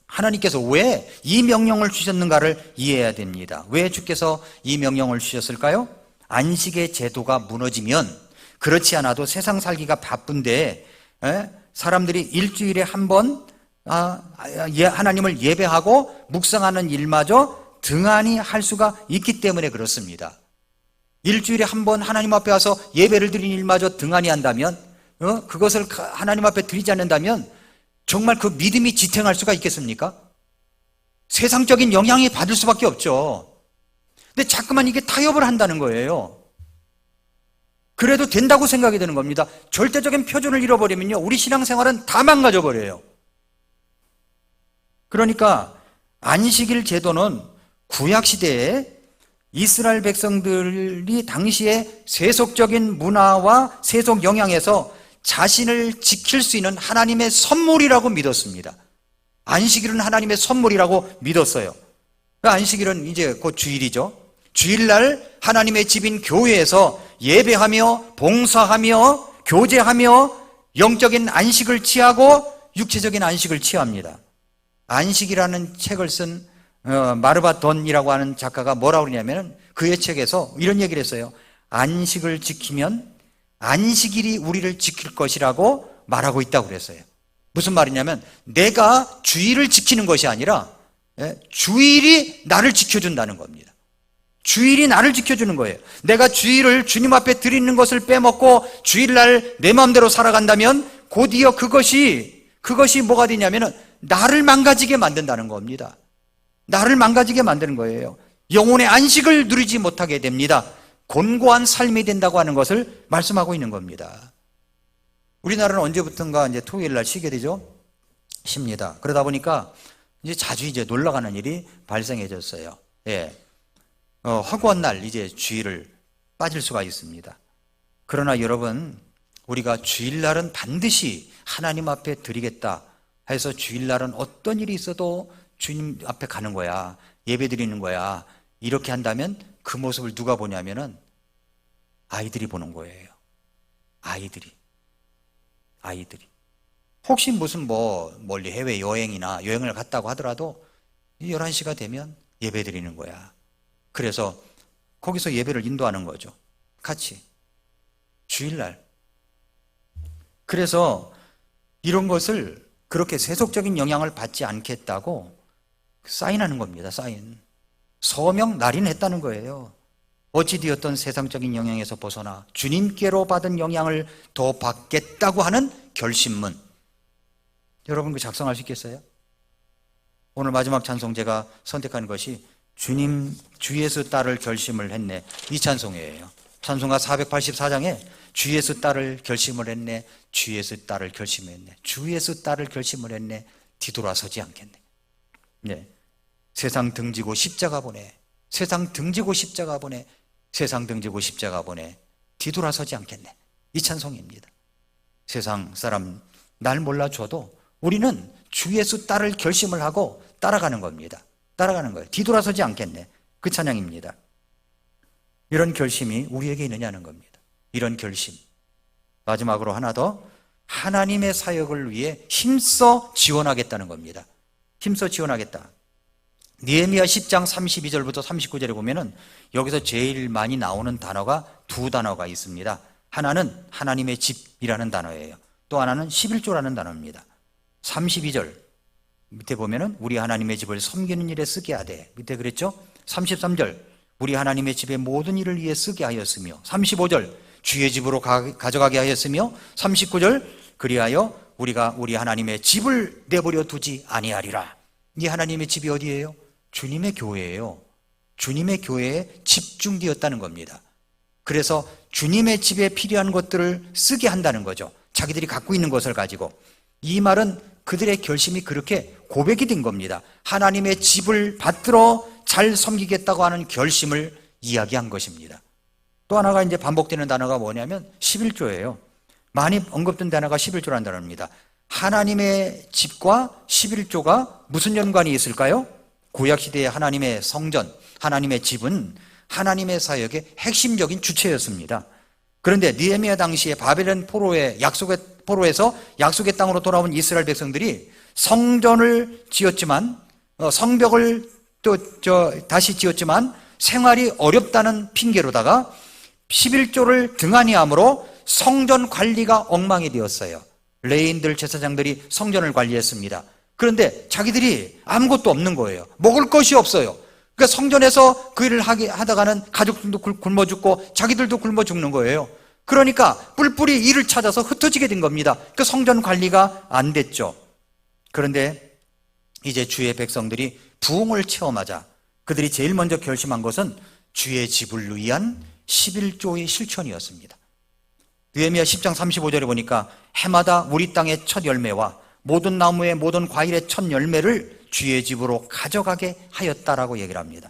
Speaker 1: 하나님께서 왜 이 명령을 주셨는가를 이해해야 됩니다. 왜 주께서 이 명령을 주셨을까요? 안식의 제도가 무너지면, 그렇지 않아도 세상 살기가 바쁜데 사람들이 일주일에 한 번 하나님을 예배하고 묵상하는 일마저 등한히 할 수가 있기 때문에 그렇습니다. 일주일에 한 번 하나님 앞에 와서 예배를 드리는 일마저 등한히 한다면, 그것을 하나님 앞에 드리지 않는다면 정말 그 믿음이 지탱할 수가 있겠습니까? 세상적인 영향이 받을 수밖에 없죠. 근데 자꾸만 이게 타협을 한다는 거예요. 그래도 된다고 생각이 되는 겁니다. 절대적인 표준을 잃어버리면요, 우리 신앙생활은 다 망가져 버려요. 그러니까 안식일 제도는 구약시대에 이스라엘 백성들이 당시에 세속적인 문화와 세속 영향에서 자신을 지킬 수 있는 하나님의 선물이라고 믿었습니다. 안식일은 하나님의 선물이라고 믿었어요. 안식일은 이제 곧 주일이죠. 주일날 하나님의 집인 교회에서 예배하며 봉사하며 교제하며 영적인 안식을 취하고 육체적인 안식을 취합니다. 안식이라는 책을 쓴 마르바 돈이라고 하는 작가가 뭐라고 그러냐면 그의 책에서 이런 얘기를 했어요. 안식을 지키면 안식일이 우리를 지킬 것이라고 말하고 있다고 그랬어요. 무슨 말이냐면 내가 주일을 지키는 것이 아니라 주일이 나를 지켜준다는 겁니다. 주일이 나를 지켜주는 거예요. 내가 주일을 주님 앞에 드리는 것을 빼먹고 주일날 내 마음대로 살아간다면 곧이어 그것이 뭐가 되냐면은 나를 망가지게 만든다는 겁니다. 나를 망가지게 만드는 거예요. 영혼의 안식을 누리지 못하게 됩니다. 곤고한 삶이 된다고 하는 것을 말씀하고 있는 겁니다. 우리나라는 언제부턴가 이제 토요일 날 쉬게 되죠? 쉽니다. 그러다 보니까 이제 자주 이제 놀러 가는 일이 발생해졌어요. 예. 허구한 날 이제 주일을 빠질 수가 있습니다. 그러나 여러분, 우리가 주일날은 반드시 하나님 앞에 드리겠다 해서 주일날은 어떤 일이 있어도 주님 앞에 가는 거야, 예배 드리는 거야, 이렇게 한다면 그 모습을 누가 보냐면은 아이들이 보는 거예요. 아이들이. 혹시 무슨 멀리 해외 여행이나 여행을 갔다고 하더라도 11시가 되면 예배 드리는 거야. 그래서 거기서 예배를 인도하는 거죠. 같이. 주일날. 그래서 이런 것을 그렇게 세속적인 영향을 받지 않겠다고 사인하는 겁니다. 사인. 서명 날인했다는 거예요. 어찌되었던 세상적인 영향에서 벗어나 주님께로 받은 영향을 더 받겠다고 하는 결심문. 여러분 그 작성할 수 있겠어요? 오늘 마지막 찬송 제가 선택한 것이 주님 주 예수 따를 결심을 했네, 이 찬송이에요. 찬송가 484장에 주 예수 따를 결심을 했네, 주 예수 따를 결심했네, 주 예수 따를 결심을 했네, 뒤돌아서지 않겠네. 네. 세상 등지고 십자가 보내, 세상 등지고 십자가 보내, 세상 등지고 십자가 보내, 뒤돌아서지 않겠네, 이 찬송입니다. 세상 사람 날 몰라줘도 우리는 주 예수 따를 결심을 하고 따라가는 겁니다. 따라가는 거예요. 뒤돌아서지 않겠네, 그 찬양입니다. 이런 결심이 우리에게 있느냐는 겁니다. 이런 결심. 마지막으로 하나 더, 하나님의 사역을 위해 힘써 지원하겠다는 겁니다. 힘써 지원하겠다. 느헤미야 10장 32절부터 39절에 보면은 여기서 제일 많이 나오는 단어가 두 단어가 있습니다. 하나는 하나님의 집이라는 단어예요. 또 하나는 11조라는 단어입니다. 32절 밑에 보면은 우리 하나님의 집을 섬기는 일에 쓰게 하되, 밑에 그랬죠? 33절 우리 하나님의 집의 모든 일을 위해 쓰게 하였으며, 35절 주의 집으로 가져가게 하였으며, 39절 그리하여 우리가 우리 하나님의 집을 내버려 두지 아니하리라. 이 하나님의 집이 어디예요? 주님의 교회예요. 주님의 교회에 집중되었다는 겁니다. 그래서 주님의 집에 필요한 것들을 쓰게 한다는 거죠. 자기들이 갖고 있는 것을 가지고. 이 말은 그들의 결심이 그렇게 고백이 된 겁니다. 하나님의 집을 받들어 잘 섬기겠다고 하는 결심을 이야기한 것입니다. 또 하나가 이제 반복되는 단어가 뭐냐면 11조예요. 많이 언급된 단어가 11조라는 단어입니다. 하나님의 집과 11조가 무슨 연관이 있을까요? 구약시대의 하나님의 성전, 하나님의 집은 하나님의 사역의 핵심적인 주체였습니다. 그런데 느헤미야 당시에 바벨론 포로에서 약속의 땅으로 돌아온 이스라엘 백성들이 성전을 지었지만, 성벽을 다시 지었지만 생활이 어렵다는 핑계로다가 11조를 등한히 함으로 성전 관리가 엉망이 되었어요. 레위인들, 제사장들이 성전을 관리했습니다. 그런데 자기들이 아무것도 없는 거예요. 먹을 것이 없어요. 그러니까 성전에서 그 일을 하다가는 가족들도 굶어 죽고 자기들도 굶어 죽는 거예요. 그러니까 뿔뿔이 일을 찾아서 흩어지게 된 겁니다. 그 성전 관리가 안 됐죠. 그런데 이제 주의 백성들이 부흥을 체험하자 그들이 제일 먼저 결심한 것은 주의 집을 위한 11조의 실천이었습니다. 느헤미야 10장 35절에 보니까 해마다 우리 땅의 첫 열매와 모든 나무의 모든 과일의 첫 열매를 주의 집으로 가져가게 하였다라고 얘기를 합니다.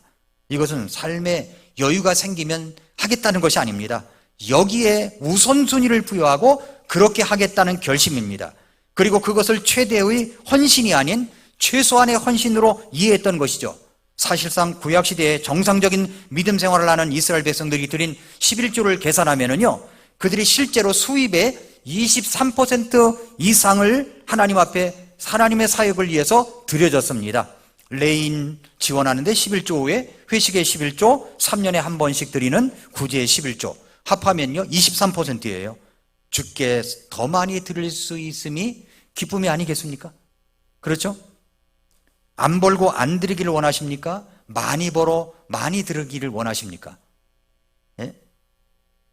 Speaker 1: 이것은 삶에 여유가 생기면 하겠다는 것이 아닙니다. 여기에 우선순위를 부여하고 그렇게 하겠다는 결심입니다. 그리고 그것을 최대의 헌신이 아닌 최소한의 헌신으로 이해했던 것이죠. 사실상 구약시대에 정상적인 믿음 생활을 하는 이스라엘 백성들이 드린 11조를 계산하면은요, 그들이 실제로 수입의 23% 이상을 하나님 앞에 하나님의 사역을 위해서 드려졌습니다. 레인 지원하는데 11조 후에 회식의 11조, 3년에 한 번씩 드리는 구제의 11조 합하면요 23%예요. 주께 더 많이 드릴 수 있음이 기쁨이 아니겠습니까? 그렇죠? 안 벌고 안 드리기를 원하십니까? 많이 벌어 많이 드리기를 원하십니까? 예?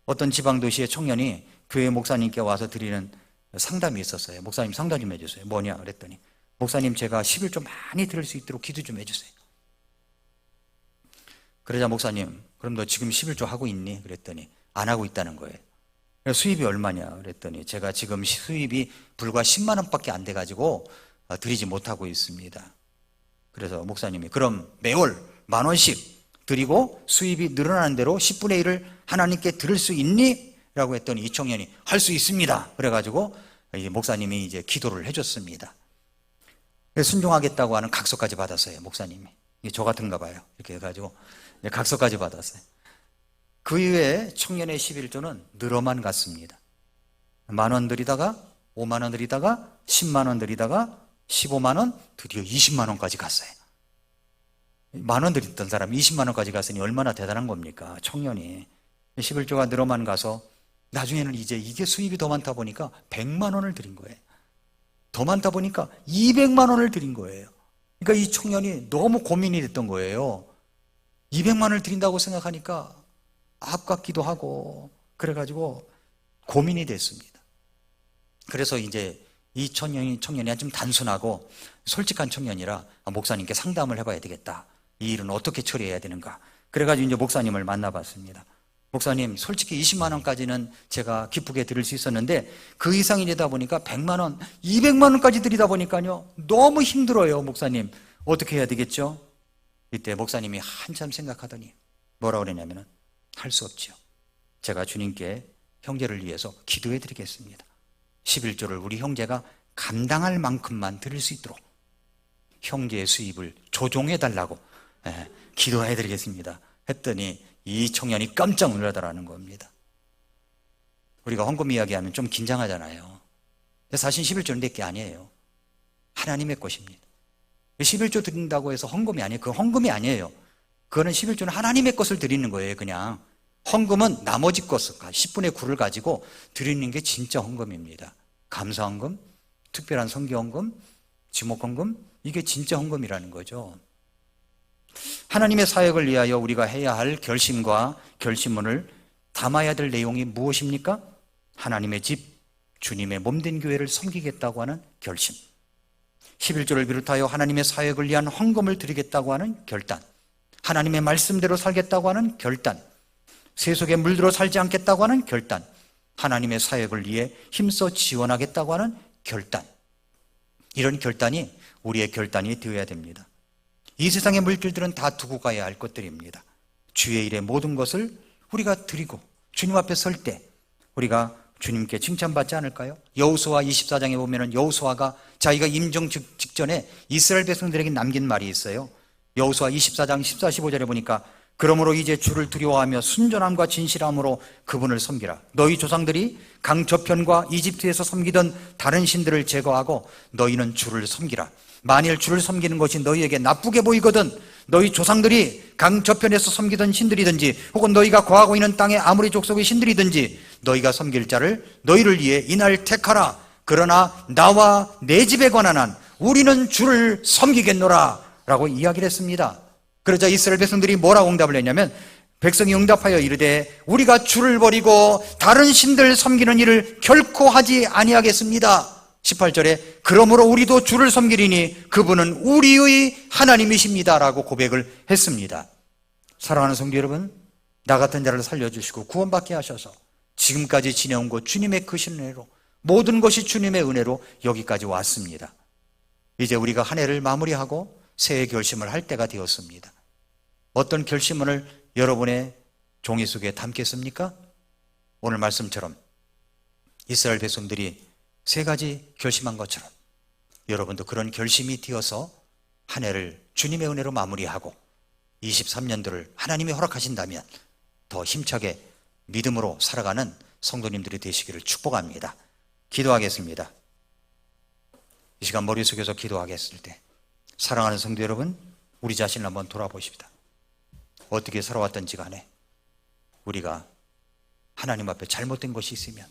Speaker 1: 어떤 지방도시의 청년이 교회 목사님께 와서 드리는 상담이 있었어요. 목사님 상담 좀 해주세요. 뭐냐 그랬더니, 목사님 제가 11조 많이 드릴 수 있도록 기도 좀 해주세요. 그러자 목사님, 그럼 너 지금 11조 하고 있니? 그랬더니 안 하고 있다는 거예요. 수입이 얼마냐 그랬더니 제가 지금 수입이 불과 10만 원밖에 안 돼가지고 드리지 못하고 있습니다. 그래서 목사님이 그럼 매월 10,000원씩 드리고 수입이 늘어나는 대로 10분의 1을 하나님께 드릴 수 있니? 라고 했더니 이 청년이 할 수 있습니다. 그래가지고 이제 목사님이 이제 기도를 해줬습니다. 순종하겠다고 하는 각서까지 받았어요, 목사님이. 이게 저 같은가 봐요. 이렇게 해가지고 각서까지 받았어요. 그 이후에 청년의 11조는 늘어만 갔습니다. 10,000원 드리다가 50,000원 드리다가 100,000원 드리다가 150,000원, 드디어 200,000원까지 갔어요. 10,000원 드렸던 사람이 200,000원까지 갔으니 얼마나 대단한 겁니까? 청년이 11조가 늘어만 가서 나중에는 이제 이게 수입이 더 많다 보니까 100,000원을 드린 거예요. 더 많다 보니까 200,000원을 드린 거예요. 그러니까 이 청년이 너무 고민이 됐던 거예요. 200,000원을 드린다고 생각하니까 아깝기도 하고 그래가지고 고민이 됐습니다. 그래서 이제 이 청년이 좀 단순하고 솔직한 청년이라 목사님께 상담을 해봐야 되겠다. 이 일은 어떻게 처리해야 되는가. 그래가지고 이제 목사님을 만나봤습니다. 목사님, 솔직히 200,000원까지는 제가 기쁘게 드릴 수 있었는데 그 이상이 되다 보니까 100,000원, 200,000원까지 드리다 보니까요 너무 힘들어요. 목사님, 어떻게 해야 되겠죠? 이때 목사님이 한참 생각하더니 뭐라고 그러냐면은 할 수 없죠. 제가 주님께 형제를 위해서 기도해 드리겠습니다. 11조를 우리 형제가 감당할 만큼만 드릴 수 있도록 형제의 수입을 조정해 달라고 기도해 드리겠습니다 했더니 이 청년이 깜짝 놀라더라는 겁니다. 우리가 헌금 이야기하면 좀 긴장하잖아요. 사실 11조는 내 게 아니에요. 하나님의 것입니다. 11조 드린다고 해서 헌금이 아니에요. 그건 헌금이 아니에요. 그거는 11조는 하나님의 것을 드리는 거예요. 그냥 헌금은 나머지 것을 10분의 9를 가지고 드리는 게 진짜 헌금입니다. 감사헌금, 특별한 성교헌금, 지목헌금, 이게 진짜 헌금이라는 거죠. 하나님의 사역을 위하여 우리가 해야 할 결심과 결심문을 담아야 될 내용이 무엇입니까? 하나님의 집, 주님의 몸된 교회를 섬기겠다고 하는 결심, 11조를 비롯하여 하나님의 사역을 위한 헌금을 드리겠다고 하는 결단, 하나님의 말씀대로 살겠다고 하는 결단, 세속에 물들어 살지 않겠다고 하는 결단, 하나님의 사역을 위해 힘써 지원하겠다고 하는 결단, 이런 결단이 우리의 결단이 되어야 됩니다. 이 세상의 물질들은 다 두고 가야 할 것들입니다. 주의 일의 모든 것을 우리가 드리고 주님 앞에 설 때 우리가 주님께 칭찬받지 않을까요? 여호수아 24장에 보면은 여호수아가 자기가 임종 직전에 이스라엘 백성들에게 남긴 말이 있어요. 여호수아 24장 14, 15절에 보니까 그러므로 이제 주를 두려워하며 순전함과 진실함으로 그분을 섬기라. 너희 조상들이 강 저편과 이집트에서 섬기던 다른 신들을 제거하고 너희는 주를 섬기라. 만일 주를 섬기는 것이 너희에게 나쁘게 보이거든 너희 조상들이 강 저편에서 섬기던 신들이든지 혹은 너희가 거하고 있는 땅의 아무리 족속의 신들이든지 너희가 섬길 자를 너희를 위해 이날 택하라. 그러나 나와 내 집에 관한 한 우리는 주를 섬기겠노라 라고 이야기를 했습니다. 그러자 이스라엘 백성들이 뭐라고 응답을 했냐면 백성이 응답하여 이르되 우리가 주를 버리고 다른 신들 섬기는 일을 결코 하지 아니하겠습니다. 18절에 그러므로 우리도 주를 섬기리니 그분은 우리의 하나님이십니다 라고 고백을 했습니다. 사랑하는 성도 여러분, 나 같은 자를 살려주시고 구원받게 하셔서 지금까지 지내온 것 주님의 크신 은혜로 모든 것이 주님의 은혜로 여기까지 왔습니다. 이제 우리가 한 해를 마무리하고 새해 결심을 할 때가 되었습니다. 어떤 결심을 여러분의 종이 속에 담겠습니까? 오늘 말씀처럼 이스라엘 백성들이 3가지 결심한 것처럼 여러분도 그런 결심이 되어서 한 해를 주님의 은혜로 마무리하고 23년도를 하나님이 허락하신다면 더 힘차게 믿음으로 살아가는 성도님들이 되시기를 축복합니다. 기도하겠습니다. 이 시간 머릿속에서 기도하겠을 때 사랑하는 성도 여러분, 우리 자신을 한번 돌아보십시다. 어떻게 살아왔던지 간에 우리가 하나님 앞에 잘못된 것이 있으면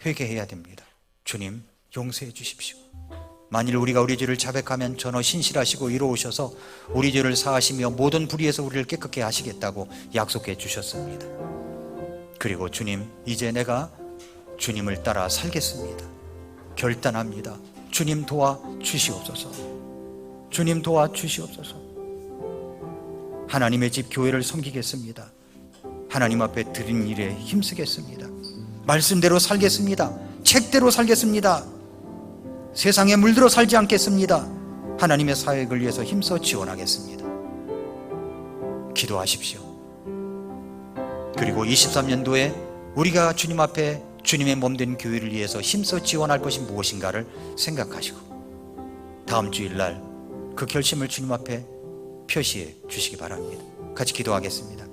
Speaker 1: 회개해야 됩니다. 주님, 용서해 주십시오. 만일 우리가 우리 죄를 자백하면 전어 신실하시고 이로우셔서 우리 죄를 사하시며 모든 불의에서 우리를 깨끗게 하시겠다고 약속해 주셨습니다. 그리고 주님, 이제 내가 주님을 따라 살겠습니다. 결단합니다. 주님 도와 주시옵소서. 주님 도와 주시옵소서. 하나님의 집 교회를 섬기겠습니다. 하나님 앞에 드린 일에 힘쓰겠습니다. 말씀대로 살겠습니다. 책대로 살겠습니다. 세상에 물들어 살지 않겠습니다. 하나님의 사역을 위해서 힘써 지원하겠습니다. 기도하십시오. 그리고 23년도에 우리가 주님 앞에 주님의 몸된 교회를 위해서 힘써 지원할 것이 무엇인가를 생각하시고 다음 주일날 그 결심을 주님 앞에 표시해 주시기 바랍니다. 같이 기도하겠습니다.